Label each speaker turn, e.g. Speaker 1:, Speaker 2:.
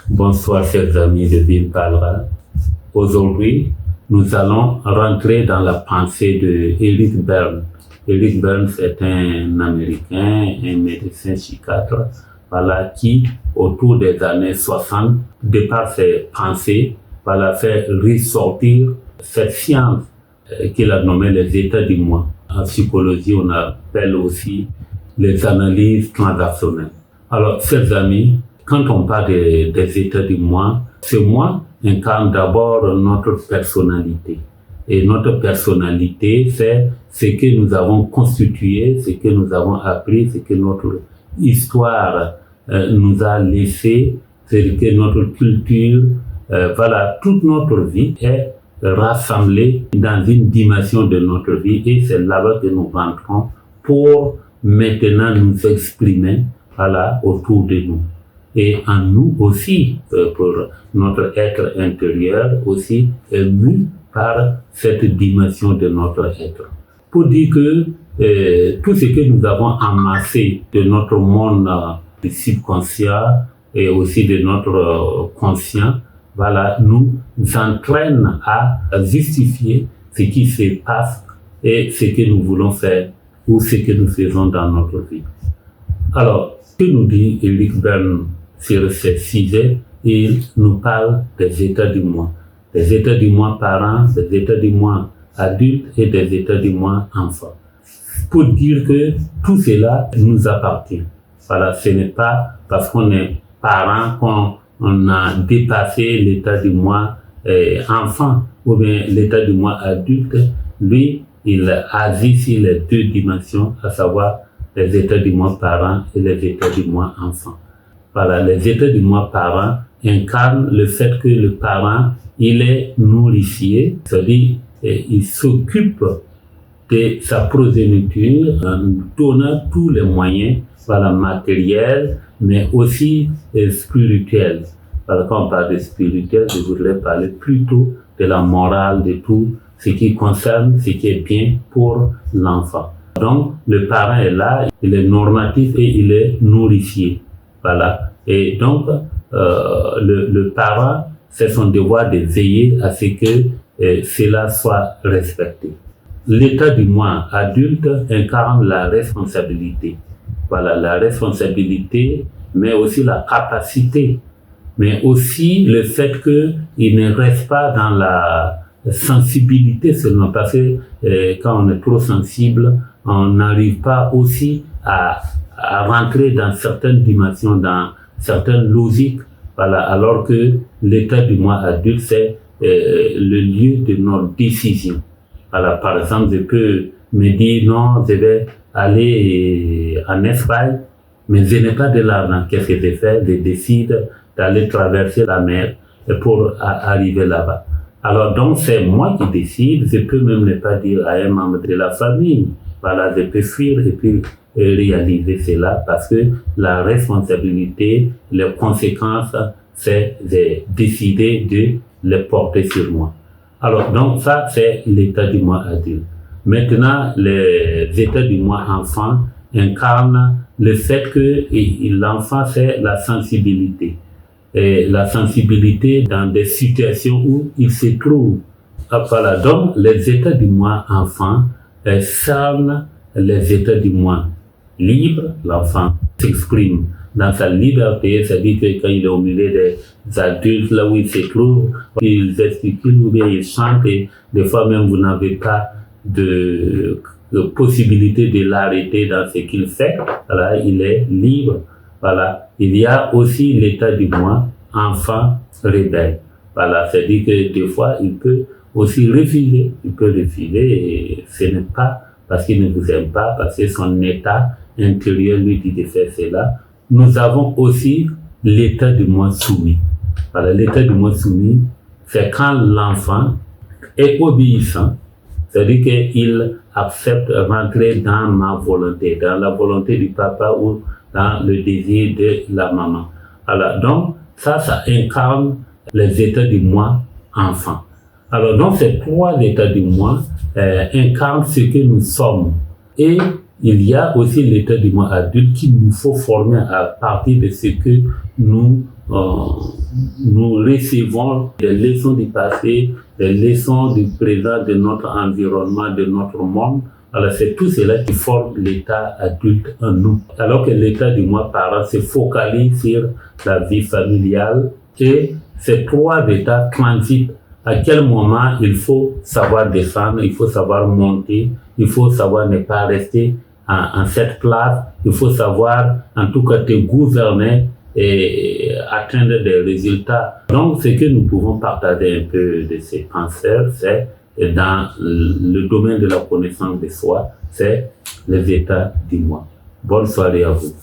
Speaker 1: Bonsoir chers amis de Ville-Parlera. Aujourd'hui, nous allons rentrer dans la pensée de Eric Berne. Eric Berne est un Américain, un médecin psychiatre, qui, autour des années 60, de par ses pensées, fait ressortir cette science qu'il a nommée les états du moi. En psychologie, on appelle aussi les analyses transactionnelles. Alors, chers amis, quand on parle des états du moi, ce moi incarne d'abord notre personnalité. Et notre personnalité, c'est ce que nous avons constitué, ce que nous avons appris, ce que notre histoire nous a laissé, ce que notre culture, toute notre vie est rassemblée dans une dimension de notre vie et c'est là-bas que nous rentrons pour maintenant nous exprimer autour de nous. Et en nous aussi, pour notre être intérieur aussi, est mu par cette dimension de notre être. Pour dire que tout ce que nous avons amassé de notre monde subconscient et aussi de notre conscient, nous entraîne à justifier ce qui se passe et ce que nous voulons faire ou ce que nous faisons dans notre vie. Alors, que nous dit Eric Berne sur ce sujet? Il nous parle des états du moi. Des états du moi parents, des états du moi adultes et des états du moi enfants. Pour dire que tout cela nous appartient. Ce n'est pas parce qu'on est parent qu'on a dépassé l'état du moi enfant ou bien l'état du moi adulte. Lui, il agit sur les deux dimensions, à savoir les états du moi parent et les états du moi enfant. Les états du moi parent incarnent le fait que le parent, il est nourricier, c'est-à-dire il s'occupe de sa progéniture en donnant tous les moyens, matériels, mais aussi spirituels. Quand on parle de spirituel, je voudrais parler plutôt de la morale, de tout ce qui concerne ce qui est bien pour l'enfant. Donc, le parent est là, il est normatif et il est nourricier. Et donc, le parent, c'est son devoir de veiller à ce que cela soit respecté. L'état du moi adulte incarne la responsabilité. La responsabilité, mais aussi la capacité, mais aussi le fait qu'il ne reste pas dans la sensibilité seulement, parce que quand on est trop sensible, on n'arrive pas aussi à rentrer dans certaines dimensions, dans certaines logiques, alors que l'état du moi adulte, c'est le lieu de nos décisions. Par exemple, je peux me dire non, je vais aller en Espagne, mais je n'ai pas de l'argent. Qu'est-ce que je fais? Je décide d'aller traverser la mer pour arriver là-bas. Alors donc c'est moi qui décide, je peux même ne pas dire à un membre de la famille. Je peux fuir et puis réaliser cela parce que la responsabilité, les conséquences, c'est de décider de les porter sur moi. Alors donc ça c'est l'état du moi adulte. Maintenant les états du moi enfant incarnent le fait que l'enfant c'est la sensibilité. Et la sensibilité dans des situations où il se trouve. Donc les états du moi enfant cernent les états du moi libre. L'enfant s'exprime dans sa liberté, c'est-à-dire que quand il est au milieu des adultes, là où il se trouve, il gesticule ou bien il chante et des fois même vous n'avez pas de possibilité de l'arrêter dans ce qu'il fait. Il est libre. Il y a aussi l'état du moi enfant rebelle. C'est-à-dire que des fois il peut aussi refuser. Il peut refuser et ce n'est pas parce qu'il ne vous aime pas, parce que son état intérieur lui dit de faire cela. Nous avons aussi l'état du moi soumis. L'état du moi soumis, c'est quand l'enfant est obéissant, c'est-à-dire qu'il accepte de rentrer dans ma volonté, dans la volonté du papa ou dans le désir de la maman. Donc, ça incarne les états du moi enfant. Donc, ces trois états du moi incarnent ce que nous sommes. Et il y a aussi l'état du moi adulte qu'il nous faut former à partir de ce que nous nous recevons des leçons du passé, des leçons du présent, de notre environnement, de notre monde. Alors c'est tout cela qui forme l'état adulte en nous. Alors que l'état du moi parent se focalise sur la vie familiale et ces trois états transitent. À quel moment il faut savoir descendre, il faut savoir monter, il faut savoir ne pas rester en cette place, il faut savoir en tout cas te gouverner et atteindre des résultats. Donc ce que nous pouvons partager un peu de ces penseurs, c'est dans le domaine de la connaissance de soi, c'est les états du moi. Bonne soirée à vous.